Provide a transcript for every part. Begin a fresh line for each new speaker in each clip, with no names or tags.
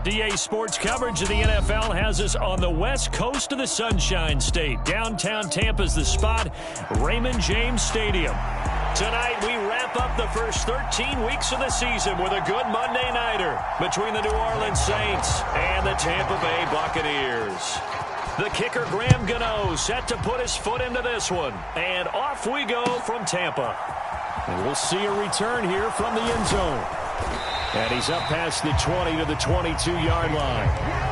DA Sports coverage of the NFL has us on the west coast of the Sunshine State. Downtown Tampa's the spot, Raymond James Stadium. Tonight, we wrap up the first 13 weeks of the season with a good Monday nighter between the New Orleans Saints and the Tampa Bay Buccaneers. The kicker, Graham Gano, set to put his foot into this one. And off we go from Tampa. And we'll see a return here from the end zone. And he's up past the 20 to the 22-yard line.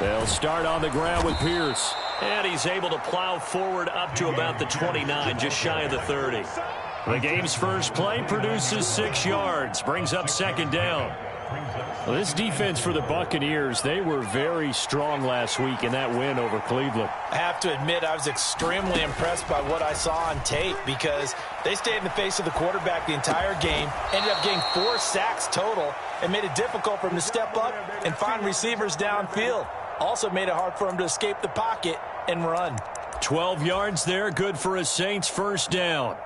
They'll start on the ground with Pierce. And he's able to plow forward up to about the 29, just shy of the 30. The game's first play produces 6 yards, brings up second down. Well, this defense for the Buccaneers, they were very strong last week in that win over Cleveland.
I have to admit, I was extremely impressed by what I saw on tape because they stayed in the face of the quarterback the entire game, ended up getting 4 sacks total, and made it difficult for him to step up and find receivers downfield. Also made it hard for him to escape the pocket and run.
12 yards there, good for a Saints first down.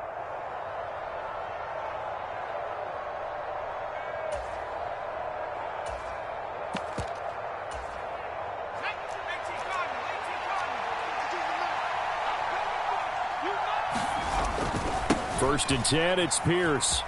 First and 10, it's Pierce.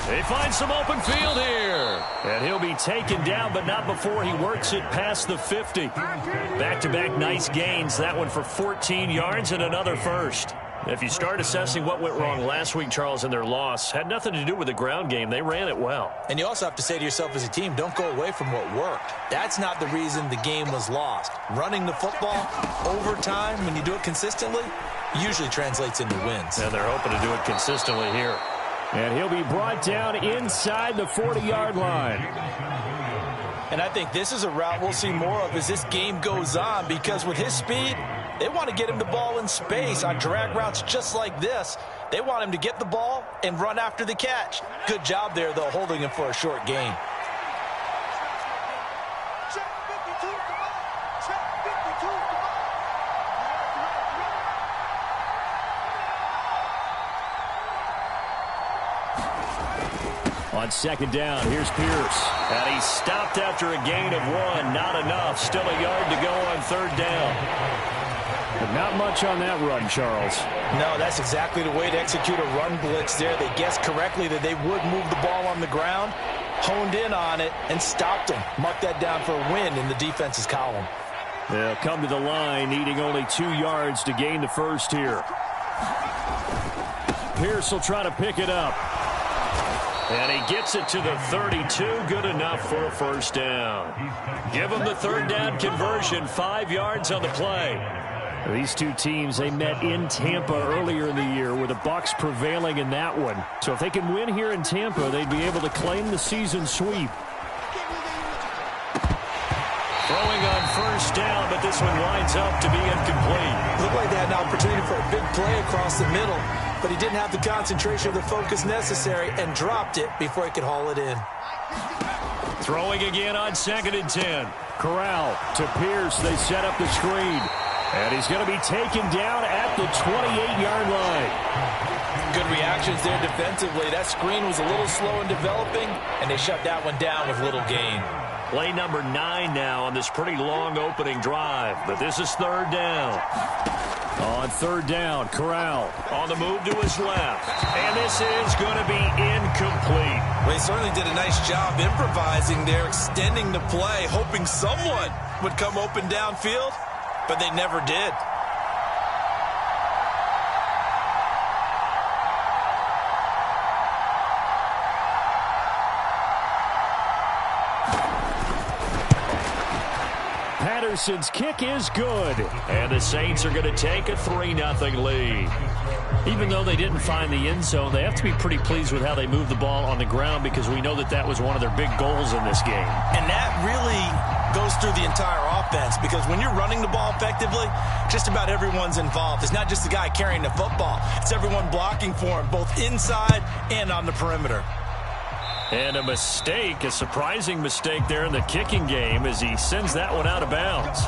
They find some open field here. And he'll be taken down, but not before he works it past the 50. Back-to-back nice gains. That one for 14 yards and another first. If you start assessing what went wrong last week, Charles, in their loss, had nothing to do with the ground game. They ran it well.
And you also have to say to yourself as a team, don't go away from what worked. That's not the reason the game was lost. Running the football over time, when you do it consistently, usually translates into wins.
And they're hoping to do it consistently here. And he'll be brought down inside the 40-yard line.
And I think this is a route we'll see more of as this game goes on, because with his speed, they want to get him the ball in space on drag routes just like this. They want him to get the ball and run after the catch. Good job there, though, holding him for a short gain.
On second down, here's Pierce. And he's stopped after a gain of 1. Not enough. Still a yard to go on third down. But not much on that run, Charles.
No, that's exactly the way to execute a run blitz there. They guessed correctly that they would move the ball on the ground, honed in on it, and stopped them. Mark that down for a win in the defense's column.
They'll come to the line, needing only 2 yards to gain the first here. Pierce will try to pick it up. And he gets it to the 32, good enough for a first down. Give him the third down conversion, 5 yards on the play. These two teams, they met in Tampa earlier in the year with the Bucs prevailing in that one. So if they can win here in Tampa, they'd be able to claim the season sweep. Throwing on first down, but this one winds up to be incomplete.
Looked like they had an opportunity for a big play across the middle, but he didn't have the concentration or the focus necessary and dropped it before he could haul it in.
Throwing again on second and 10. Corral to Pierce. They set up the screen. And he's going to be taken down at the 28-yard line.
Good reactions there defensively. That screen was a little slow in developing, and they shut that one down with little gain.
Play number 9 now on this pretty long opening drive. But this is third down. On third down, Corral on the move to his left. And this is going to be incomplete.
Well, he certainly did a nice job improvising there, extending the play, hoping someone would come open downfield, but they never did.
Patterson's kick is good. And the Saints are going to take a 3-0 lead. Even though they didn't find the end zone, they have to be pretty pleased with how they moved the ball on the ground because we know that that was one of their big goals in this game.
And that really goes through the entire offense because when you're running the ball effectively, just about everyone's involved. It's not just the guy carrying the football. It's everyone blocking for him, both inside and on the perimeter.
And a mistake, a surprising mistake there in the kicking game as he sends that one out of bounds.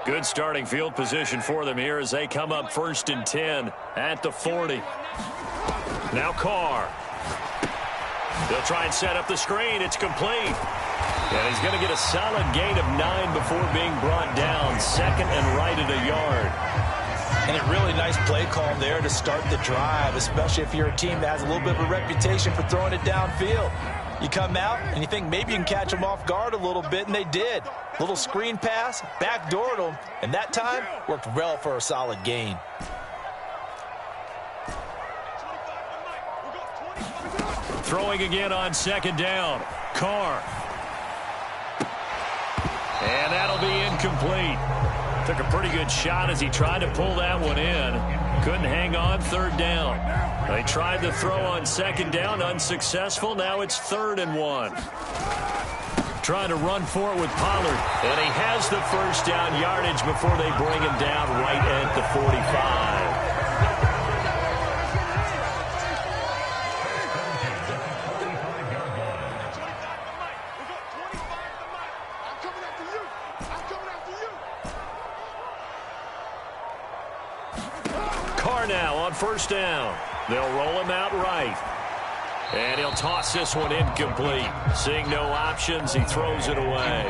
Good starting field position for them here as they come up 1st and 10 at the 40. Now Carr. They'll try and set up the screen. It's complete. And he's going to get a solid gain of 9 before being brought down. 2nd and right at a yard.
And a really nice play call there to start the drive, especially if you're a team that has a little bit of a reputation for throwing it downfield. You come out and you think maybe you can catch them off guard a little bit, and they did. Little screen pass, backdoored them, and that time worked well for a solid gain.
Throwing again on 2nd down. Carr. And that'll be incomplete. Took a pretty good shot as he tried to pull that one in. Couldn't hang on. 3rd down. They tried to throw on 2nd down. Unsuccessful. Now it's 3rd and 1. Trying to run for it with Pollard. And he has the 1st down yardage before they bring him down right at the 45. Now on 1st down. They'll roll him out right. And he'll toss this one incomplete. Seeing no options, he throws it away.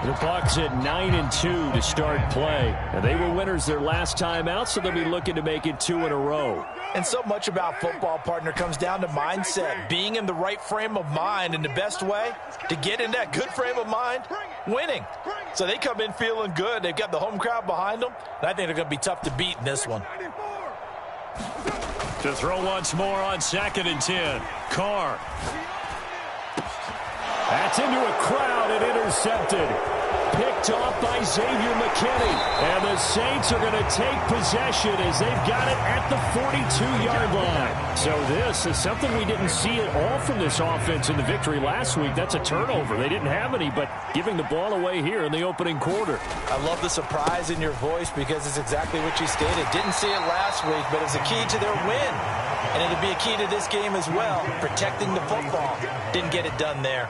The Bucs at 9-2 to start play. And they were winners their last time out, so they'll be looking to make it 2 in a row.
And so much about football, partner, comes down to mindset. Being in the right frame of mind, and the best way to get in that good frame of mind, winning. So they come in feeling good. They've got the home crowd behind them. And I think they're going to be tough to beat in this one.
To throw once more on 2nd and 10. Carr. That's into a crowd and intercepted. Picked off by Xavier McKinney. And the Saints are going to take possession as they've got it at the 42-yard line. So this is something we didn't see at all from this offense in the victory last week. That's a turnover. They didn't have any, but giving the ball away here in the opening quarter.
I love the surprise in your voice because it's exactly what you stated. Didn't see it last week, but it was a key to their win. And it'll be a key to this game as well, protecting the football. Didn't get it done there.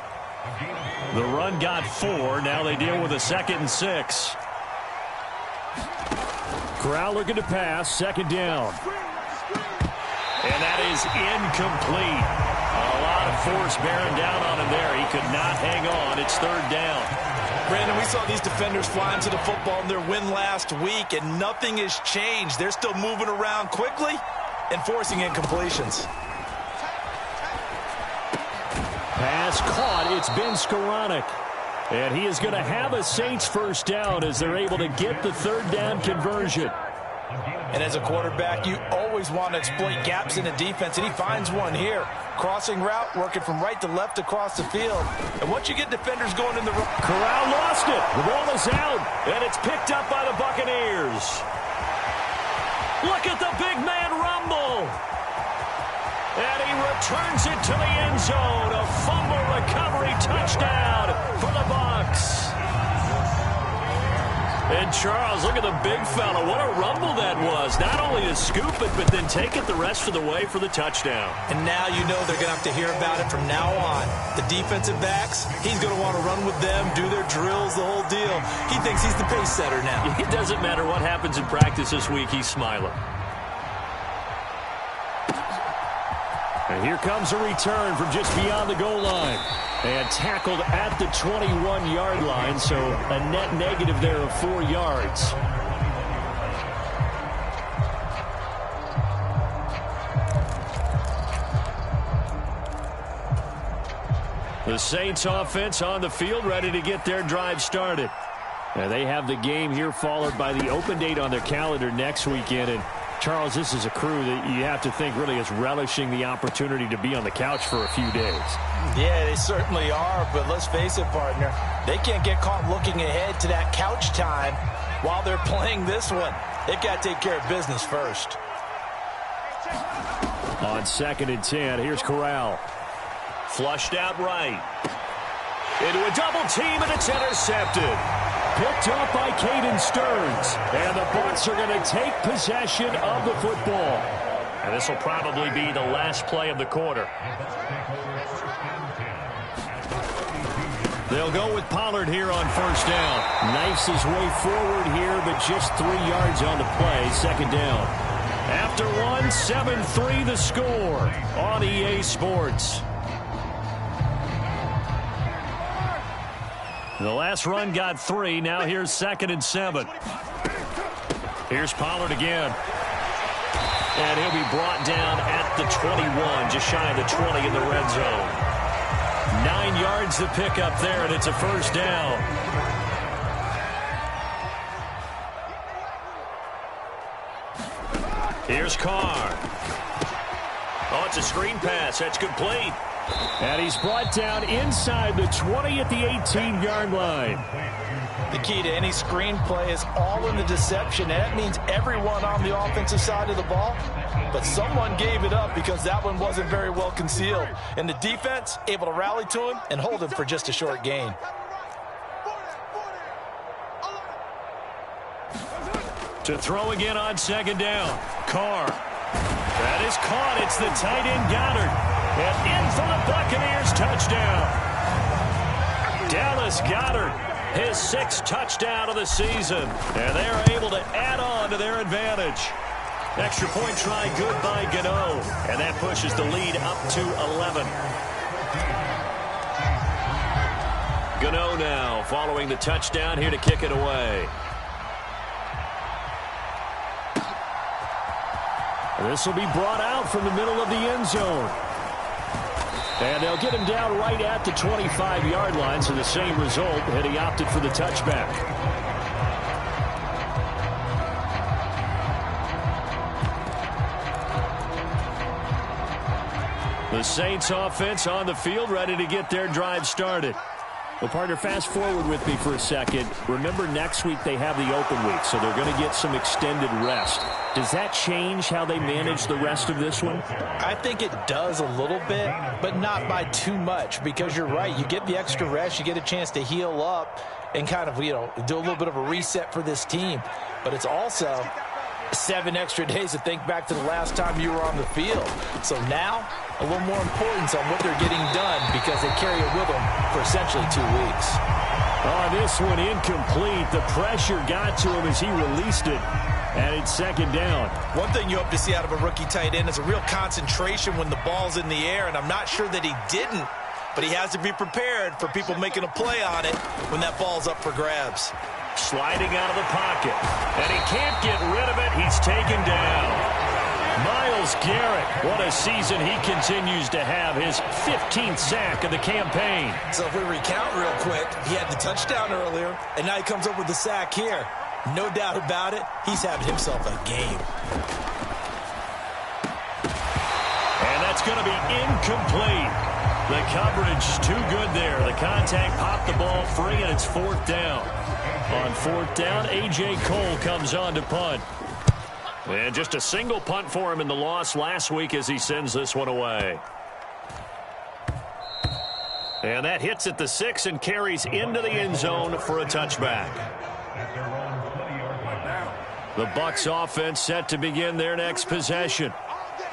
The run got 4. Now they deal with a 2nd and 6. Corral looking to pass. 2nd down. And that is incomplete. A lot of force bearing down on him there. He could not hang on. It's 3rd down.
Brandon, we saw these defenders flying to the football in their win last week, and nothing has changed. They're still moving around quickly and forcing incompletions.
Pass caught. It's Ben Skoranek. And he is going to have a Saints 1st down as they're able to get the 3rd down conversion.
And as a quarterback, you always want to exploit gaps in the defense, and he finds one here. Crossing route, working from right to left across the field. And once you get defenders going in the route,
Corral lost it. The ball is out, and it's picked up by the Buccaneers. Look at the big man rumble. And he returns it to the end zone. A fumble recovery touchdown for the Bucs. And Charles, look at the big fella. What a rumble that was. Not only to scoop it, but then take it the rest of the way for the touchdown.
And now you know they're going to have to hear about it from now on. The defensive backs, he's going to want to run with them, do their drills, the whole deal. He thinks he's the pace setter now.
It doesn't matter what happens in practice this week. He's smiling. And here comes a return from just beyond the goal line. And tackled at the 21-yard line, so a net negative there of 4 yards. The Saints offense on the field, ready to get their drive started. And they have the game here followed by the open date on their calendar next weekend. And Charles, this is a crew that you have to think really is relishing the opportunity to be on the couch for a few days.
Yeah, they certainly are, but let's face it, partner, they can't get caught looking ahead to that couch time while they're playing this one. They've got to take care of business first.
On 2nd and 10, here's Corral. Flushed out right. Into a double team, and it's intercepted. Picked up by Caden Stearns. And the Bucs are going to take possession of the football. And this will probably be the last play of the quarter. They'll go with Pollard here on 1st down. Knifes his way forward here, but just 3 yards on the play. 2nd down. After 1, 7-3 the score on EA Sports. The last run got 3. Now here's 2nd and 7. Here's Pollard again. And he'll be brought down at the 21, just shy of the 20 in the red zone. 9 yards to pick up there, and it's a 1st down. Here's Carr. Oh, it's a screen pass. That's complete. And he's brought down inside the 20 at the 18-yard line.
The key to any screen play is all in the deception. And that means everyone on the offensive side of the ball. But someone gave it up because that one wasn't very well concealed. And the defense able to rally to him and hold him for just a short gain.
To throw again on 2nd down. Carr. That is caught. It's the tight end Goddard. And in for the Buccaneers, touchdown. Dallas Goedert, his 6th touchdown of the season. And they are able to add on to their advantage. Extra point try good by Gano. And that pushes the lead up to 11. Gano now following the touchdown here to kick it away. This will be brought out from the middle of the end zone. And they'll get him down right at the 25-yard line, so the same result, and he opted for the touchback. The Saints offense on the field, ready to get their drive started. Well, partner, fast forward with me for a second. Remember, next week they have the open week, so they're going to get some extended rest. Does that change how they manage the rest of this one?
I think it does a little bit, but not by too much, because you're right. You get the extra rest, you get a chance to heal up and kind of, do a little bit of a reset for this team. But it's also 7 extra days to think back to the last time you were on the field. So now, a little more importance on what they're getting done because they carry it with them for essentially 2 weeks.
Oh, this one incomplete. The pressure got to him as he released it. And it's 2nd down.
One thing you hope to see out of a rookie tight end is a real concentration when the ball's in the air, and I'm not sure that he didn't, but he has to be prepared for people making a play on it when that ball's up for grabs.
Sliding out of the pocket, and he can't get rid of it. He's taken down. Myles Garrett, what a season he continues to have, his 15th sack of the campaign.
So if we recount real quick, he had the touchdown earlier, and now he comes up with the sack here. No doubt about it, he's having himself a game.
And that's going to be incomplete. The coverage too good there. The contact popped the ball free, and it's 4th down. On 4th down, A.J. Cole comes on to punt. And just a single punt for him in the loss last week as he sends this one away. And that hits at the 6 and carries into the end zone for a touchback. The Bucs offense set to begin their next possession.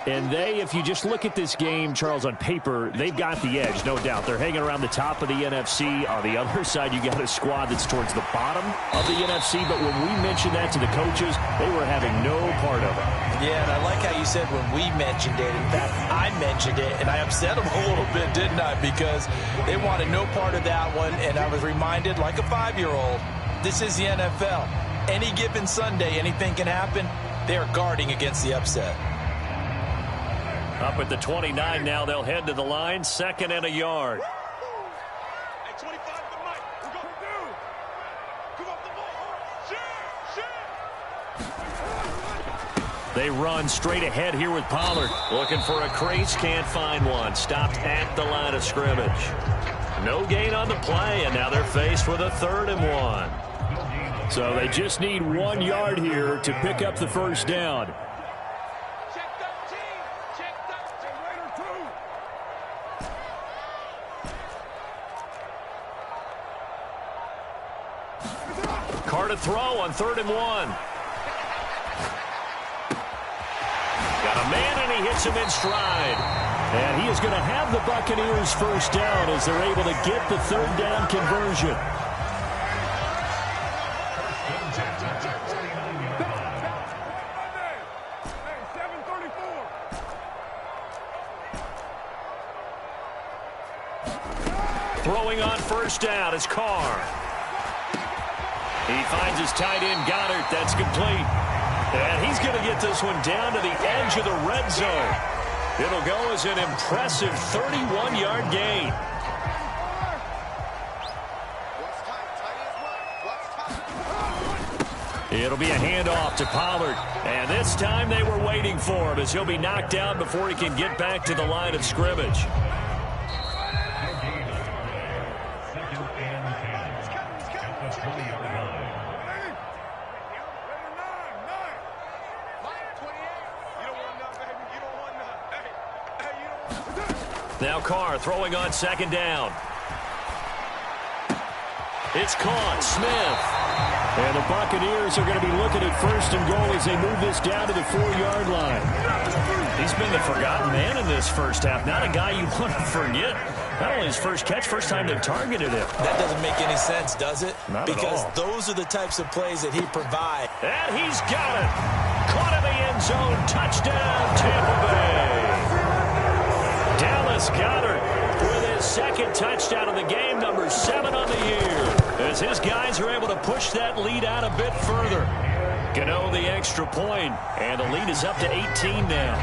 And they, if you just look at this game, Charles, on paper, they've got the edge, no doubt. They're hanging around the top of the NFC. On the other side, you got a squad that's towards the bottom of the NFC. But when we mentioned that to the coaches, they were having no part of it.
Yeah, and I like how you said when we mentioned it. In fact, I mentioned it, and I upset them a little bit, didn't I? Because they wanted no part of that one, and I was reminded, like a 5-year-old, this is the NFL. Any given Sunday, anything can happen. They are guarding against the upset.
Up at the 29 now, they'll head to the line, 2nd and a yard. They run straight ahead here with Pollard. Looking for a crease, can't find one. Stopped at the line of scrimmage. No gain on the play, and now they're faced with a 3rd and 1. So they just need 1 yard here to pick up the first down. Carr to throw on 3rd and 1. Got a man, and he hits him in stride. And he is going to have the Buccaneers first down as they're able to get the 3rd down conversion. Throwing on first down is Carr. He finds his tight end, Goddard. That's complete. And he's going to get this one down to the edge of the red zone. It'll go as an impressive 31-yard gain. It'll be a handoff to Pollard. And this time they were waiting for him as he'll be knocked down before he can get back to the line of scrimmage. Now Carr throwing on 2nd down. It's caught. Smith. And the Buccaneers are going to be looking at 1st and goal as they move this down to the 4-yard line. He's been the forgotten man in this first half. Not a guy you want to forget. Not only his first catch, first time they've targeted him.
That doesn't make any sense, does it?
Not
because
at all.
Those are the types of plays that he provides.
And he's got it. Caught in the end zone. Touchdown, Tampa Bay. Dallas Goedert with his 2nd touchdown of the game, number 7 on the year, as his guys are able to push that lead out a bit further. Gano the extra point, and the lead is up to 18 now.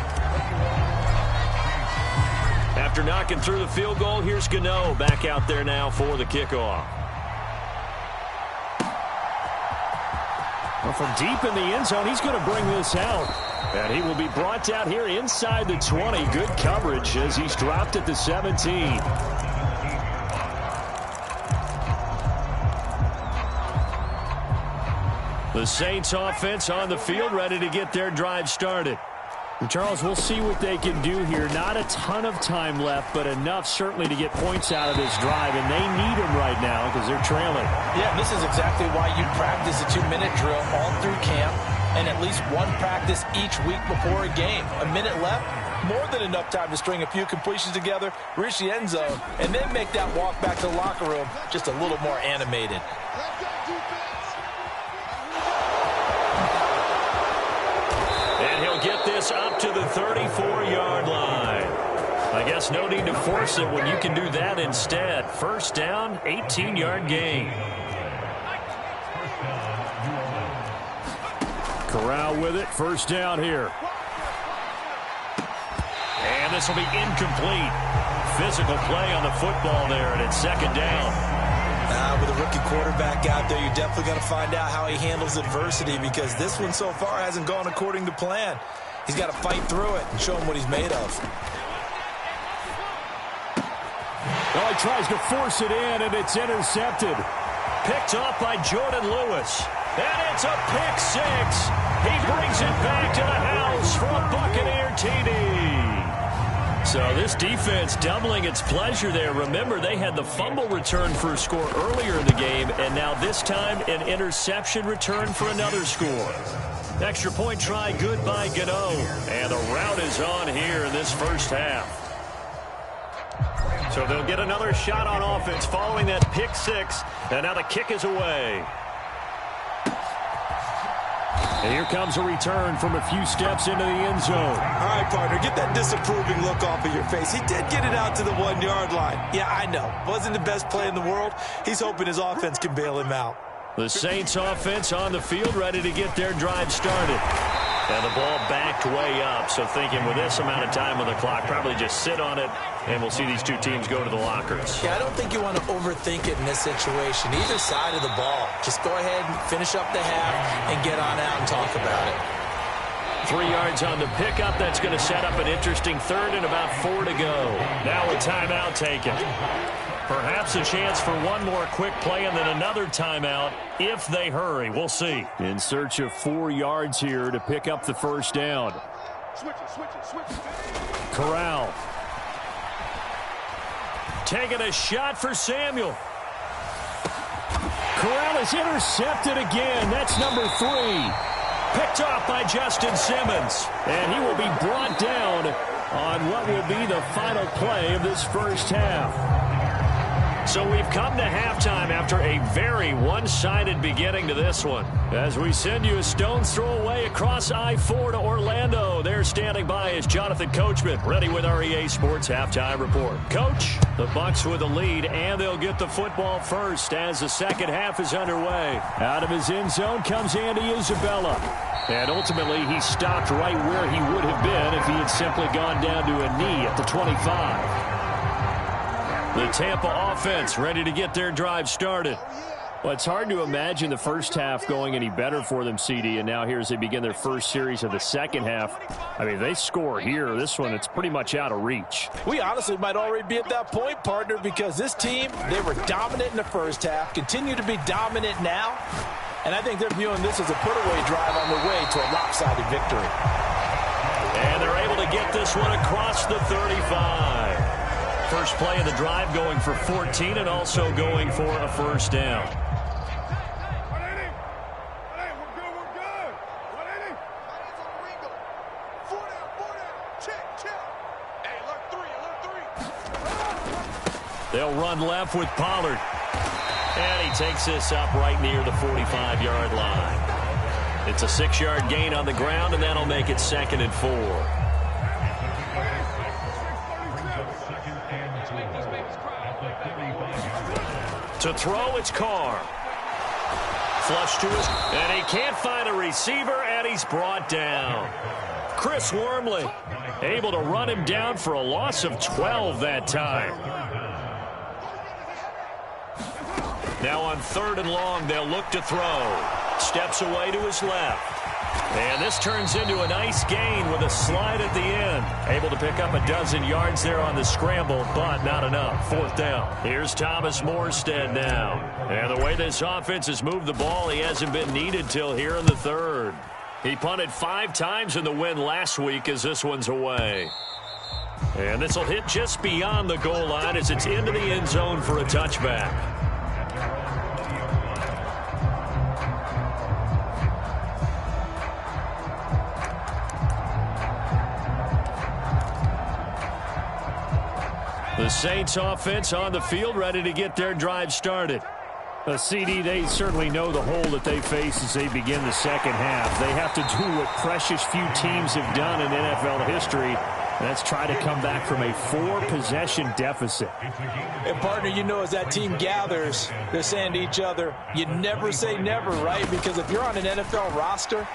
After knocking through the field goal, here's Gano back out there now for the kickoff. Well, from deep in the end zone, he's going to bring this out. And he will be brought down here inside the 20. Good coverage as he's dropped at the 17. The Saints offense on the field, ready to get their drive started. Charles, we'll see what they can do here. Not a ton of time left, but enough certainly to get points out of this drive, and they need them right now because they're trailing.
Yeah, this is exactly why you practice a 2-minute drill all through camp and at least one practice each week before a game. A minute left, more than enough time to string a few completions together, reach the end zone, and then make that walk back to the locker room just a little more animated.
And he'll get this up to the 34-yard line. I guess no need to force it when you can do that instead. First down, 18-yard gain. Corral with it. First down here. And this will be incomplete. Physical play on the football there, and it's 2nd down.
With a rookie quarterback out there, you're definitely going to find out how he handles adversity because this one so far hasn't gone according to plan. He's got to fight through it and show him what he's made of.
Well, he tries to force it in, and it's intercepted. Picked off by Jordan Lewis. And it's a pick 6. He brings it back to the house for a Buccaneer TD. So this defense doubling its pleasure there. Remember, they had the fumble return for a score earlier in the game, and now this time an interception return for another score. Extra point try, good by Gano. And the route is on here in this first half. So they'll get another shot on offense following that pick 6, and now the kick is away. And here comes a return from a few steps into the end zone.
All right, partner, get that disapproving look off of your face. He did get it out to the 1-yard line. Yeah, I know. Wasn't the best play in the world. He's hoping his offense can bail him out.
The Saints offense on the field, ready to get their drive started. And the ball backed way up. So thinking with this amount of time on the clock, probably just sit on it, and we'll see these two teams go to the lockers.
Yeah, I don't think you want to overthink it in this situation. Either side of the ball. Just go ahead and finish up the half and get on out and talk about it.
3 yards on the pickup. That's going to set up an interesting third and about 4 to go. Now a timeout taken. Perhaps a chance for one more quick play and then another timeout if they hurry. We'll see. In search of 4 yards here to pick up the first down. Corral. Taking a shot for Samuel. Corral is intercepted again. That's number 3. Picked off by Justin Simmons. And he will be brought down on what will be the final play of this first half. So we've come to halftime after a very one-sided beginning to this one. As we send you a stone's throw away across I-4 to Orlando. There standing by is Jonathan Coachman, ready with our EA Sports Halftime Report. Coach, the Bucs with the lead, and they'll get the football first as the second half is underway. Out of his end zone comes Andy Isabella. And ultimately, he stopped right where he would have been if he had simply gone down to a knee at the 25. The Tampa offense ready to get their drive started. Well, it's hard to imagine the first half going any better for them, CD, and now here as they begin their first series of the second half. I mean, they score here. This one, it's pretty much out of reach.
We honestly might already be at that point, partner, because this team, they were dominant in the first half, continue to be dominant now, and I think they're viewing this as a put-away drive on their way to a lopsided victory.
And they're able to get this one across the 35. First play of the drive going for 14 and also going for a first down. They'll run left with Pollard. And he takes this up right near the 45-yard line. It's a 6-yard gain on the ground, and that'll make it 2nd and 4. To throw, it's Carr. Flush to his, and he can't find a receiver, and he's brought down. Chris Wormley able to run him down for a loss of 12 that time. Now on 3rd and long, they'll look to throw. Steps away to his left. And this turns into a nice gain with a slide at the end. Able to pick up a dozen yards there on the scramble, but not enough. 4th down. Here's Thomas Morstead now. And the way this offense has moved the ball, he hasn't been needed till here in the 3rd. He punted 5 times in the win last week as this one's away. And this will hit just beyond the goal line as it's into the end zone for a touchback. The Saints offense on the field ready to get their drive started. CD, they certainly know the hole that they face as they begin the second half. They have to do what precious few teams have done in NFL history. That's try to come back from a 4-possession deficit.
And, partner, you know, as that team gathers, they're saying to each other, you never say never, right? Because if you're on an NFL roster,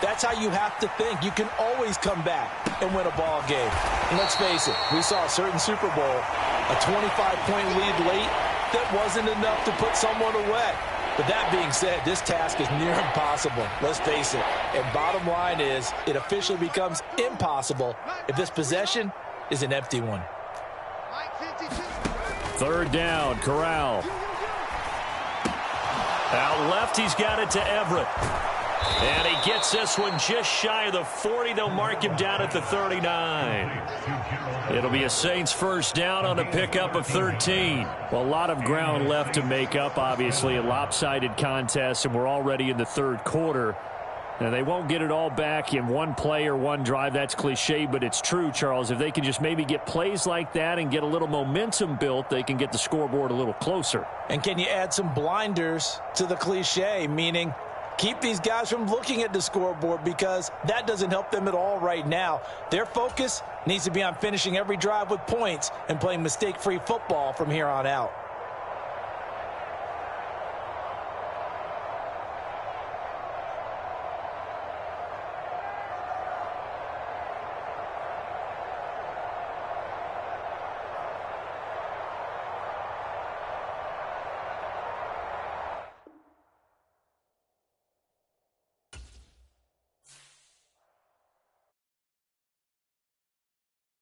that's how you have to think. You can always come back and win a ball game. And let's face it, we saw a certain Super Bowl, a 25-point lead late, that wasn't enough to put someone away. But that being said, this task is near impossible. Let's face it. And bottom line is, it officially becomes impossible if this possession is an empty one.
3rd down, Corral. Out left, he's got it to Everett. And he gets this one just shy of the 40. They'll mark him down at the 39. It'll be a Saints first down on a pickup of 13. Well, a lot of ground left to make up, obviously, a lopsided contest, and we're already in the 3rd quarter. Now, they won't get it all back in one play or one drive. That's cliche, but it's true, Charles. If they can just maybe get plays like that and get a little momentum built, they can get the scoreboard a little closer.
And can you add some blinders to the cliche, meaning keep these guys from looking at the scoreboard, because that doesn't help them at all right now. Their focus needs to be on finishing every drive with points and playing mistake-free football from here on out.